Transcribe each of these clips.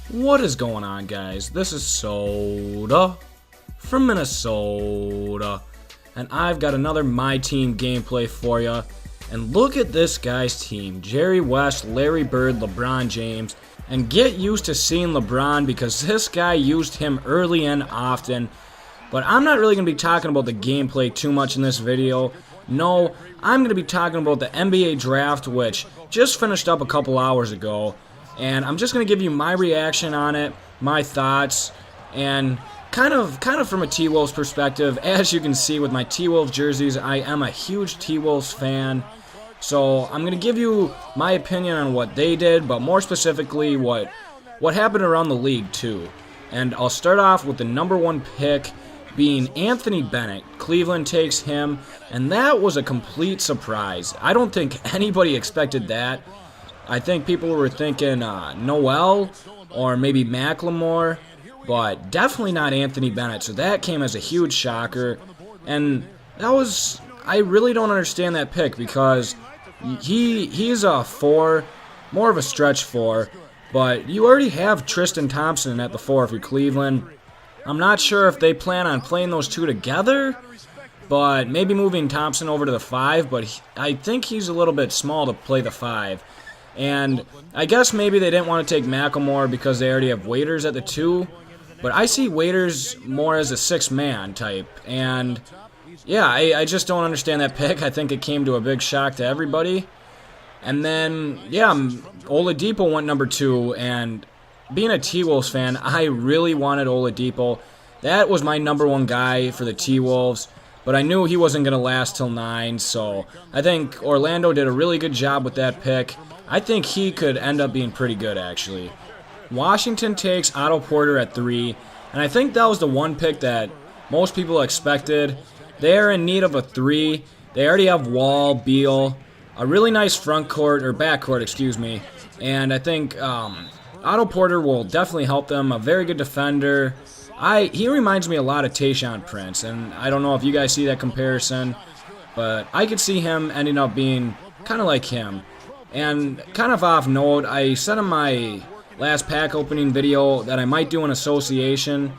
What is going on, guys? This is Soda from Minnesota, and I've got another My Team gameplay for you. And look at this guy's team: Jerry West, Larry Bird, LeBron James. And get used to seeing LeBron because this guy used him early and often. But I'm not really going to be talking about the gameplay too much in this video. No, I'm going to be talking about the NBA draft, which just finished up a couple hours ago. And I'm just going to give you my reaction on it, my thoughts, and kind of from a T-Wolves perspective. As you can see with my T-Wolves jerseys, I am a huge T-Wolves fan. So I'm going to give you my opinion on what they did, but more specifically what happened around the league too. And I'll start off with the number one pick being Anthony Bennett. Cleveland takes him, and that was a complete surprise. I don't think anybody expected that. I think people were thinking Noel or maybe Mclemore, but definitely not Anthony Bennett. So that came as a huge shocker, and I really don't understand that pick because he's a 4, more of a stretch 4, but you already have Tristan Thompson at the 4 for Cleveland. I'm not sure if they plan on playing those two together, but maybe moving Thompson over to the 5, but I think he's a little bit small to play the 5. And I guess maybe they didn't want to take Mclemore because they already have Waiters at the 2, but I see Waiters more as a 6-man type, and yeah, I just don't understand that pick. I think it came to a big shock to everybody. And then, yeah, Oladipo went number 2, and being a T-Wolves fan, I really wanted Oladipo. That was my number 1 guy for the T-Wolves, but I knew he wasn't going to last till 9, so I think Orlando did a really good job with that pick. I think he could end up being pretty good, actually. Washington takes Otto Porter at 3, and I think that was the one pick that most people expected. They're in need of a 3. They already have Wall, Beal, a really nice front court, or back court, excuse me. And I think Otto Porter will definitely help them. A very good defender. He reminds me a lot of Tayshaun Prince, and I don't know if you guys see that comparison, but I could see him ending up being kind of like him. And kind of off note, I said in my last pack opening video that I might do an association,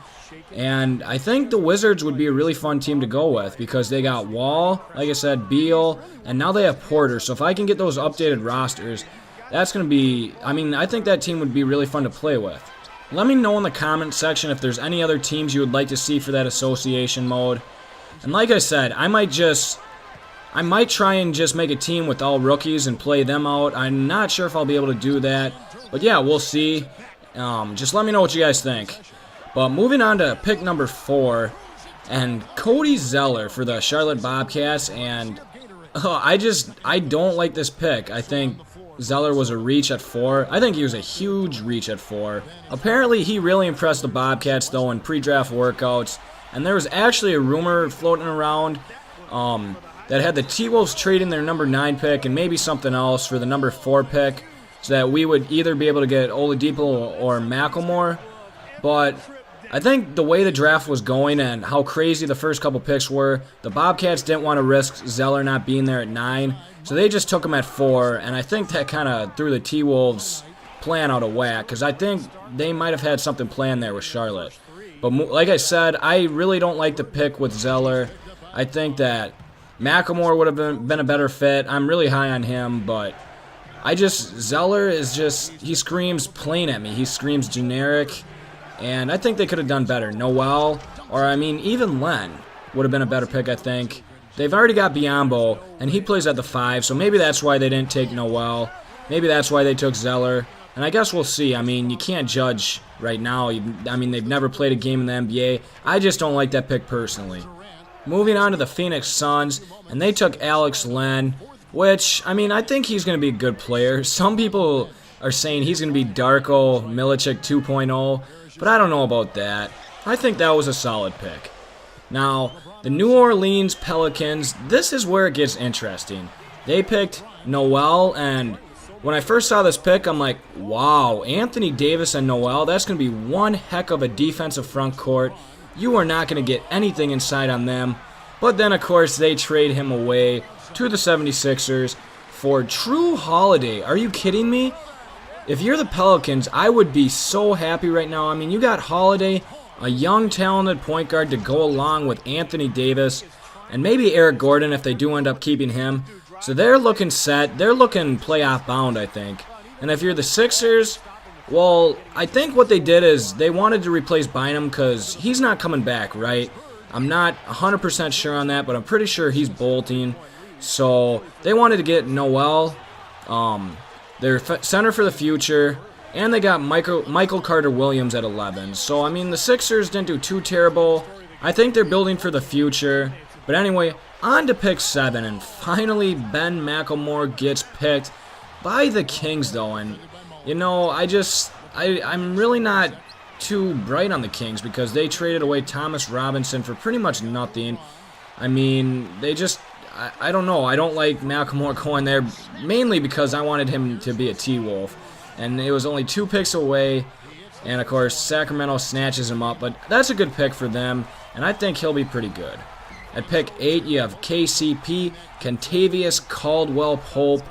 and I think the Wizards would be a really fun team to go with because they got Wall, like I said, Beal, and now they have Porter. So if I can get those updated rosters, that's going to be, I think that team would be really fun to play with. Let me know in the comment section if there's any other teams you would like to see for that association mode. And like I said, I might try and just make a team with all rookies and play them out. I'm not sure if I'll be able to do that, but yeah, we'll see. Just let me know what you guys think. But moving on to pick number 4, and Cody Zeller for the Charlotte Bobcats, and I don't like this pick. I think Zeller was a reach at 4. I think he was a huge reach at 4. Apparently, he really impressed the Bobcats, though, in pre-draft workouts, and there was actually a rumor floating around that had the T-Wolves trading their number 9 pick and maybe something else for the number 4 pick so that we would either be able to get Oladipo or Mclemore. But I think the way the draft was going and how crazy the first couple picks were, the Bobcats didn't want to risk Zeller not being there at 9, so they just took him at 4, and I think that kind of threw the T-Wolves' plan out of whack because I think they might have had something planned there with Charlotte. But like I said, I really don't like the pick with Zeller. I think that Mclemore would have been a better fit. I'm really high on him, but Zeller is just, he screams plain at me. He screams generic, and I think they could have done better. Noel, or even Len would have been a better pick, I think. They've already got Biyombo, and he plays at the 5, so maybe that's why they didn't take Noel. Maybe that's why they took Zeller, and I guess we'll see. You can't judge right now. They've never played a game in the NBA. I just don't like that pick personally. Moving on to the Phoenix Suns, and they took Alex Len, which, I think he's going to be a good player. Some people are saying he's going to be Darko Milicic 2.0, but I don't know about that. I think that was a solid pick. Now, the New Orleans Pelicans, this is where it gets interesting. They picked Noel, and when I first saw this pick, I'm like, wow, Anthony Davis and Noel, that's going to be one heck of a defensive front court. You are not going to get anything inside on them. But then, of course, they trade him away to the 76ers for Jrue Holiday. Are you kidding me? if you're the Pelicans, I would be so happy right now. I mean, you got Holiday, a young, talented point guard to go along with Anthony Davis, and maybe Eric Gordon if they do end up keeping him. So they're looking set. They're looking playoff bound, I think. And if you're the Sixers, well, I think what they did is they wanted to replace Bynum because he's not coming back, right? I'm not 100% sure on that, but I'm pretty sure he's bolting. So they wanted to get Noel, their center for the future, and they got Michael Carter-Williams at 11. So, I mean, the Sixers didn't do too terrible. I think they're building for the future. But anyway, on to pick 7, and finally Ben Mclemore gets picked by the Kings, though. And, you know, I'm really not too bright on the Kings because they traded away Thomas Robinson for pretty much nothing. I mean, they just, I don't know. I don't like Mclemore going there, mainly because I wanted him to be a T-Wolf. And it was only 2 picks away, and of course Sacramento snatches him up. But that's a good pick for them, and I think he'll be pretty good. At pick 8, you have KCP, Kentavious Caldwell-Pope,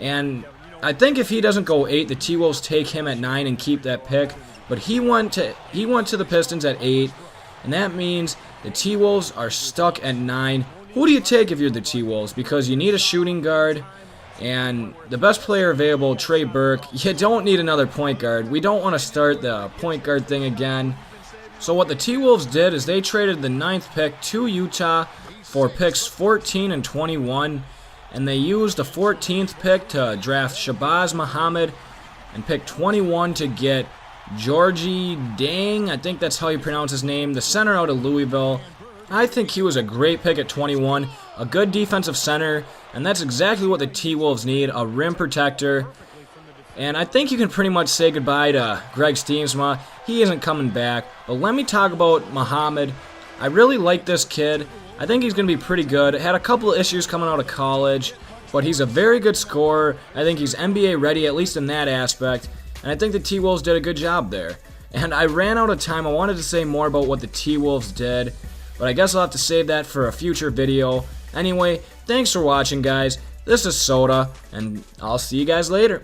and I think if he doesn't go 8, the T-Wolves take him at 9 and keep that pick. But he went to the Pistons at 8, and that means the T-Wolves are stuck at 9. Who do you take if you're the T-Wolves? Because you need a shooting guard, and the best player available, Trey Burke. You don't need another point guard. We don't want to start the point guard thing again. So what the T-Wolves did is they traded the 9th pick to Utah for picks 14 and 21, and they used the 14th pick to draft Shabazz Muhammad and pick 21 to get Georgie Dang, I think that's how you pronounce his name, the center out of Louisville. I think he was a great pick at 21, a good defensive center, and that's exactly what the T-Wolves need, a rim protector. And I think you can pretty much say goodbye to Greg Steensma. He isn't coming back. But let me talk about Muhammad. I really like this kid. I think he's going to be pretty good. Had a couple of issues coming out of college, but he's a very good scorer. I think he's NBA ready, at least in that aspect. And I think the T-Wolves did a good job there. And I ran out of time. I wanted to say more about what the T-Wolves did, but I guess I'll have to save that for a future video. Anyway, thanks for watching, guys. This is Soda, and I'll see you guys later.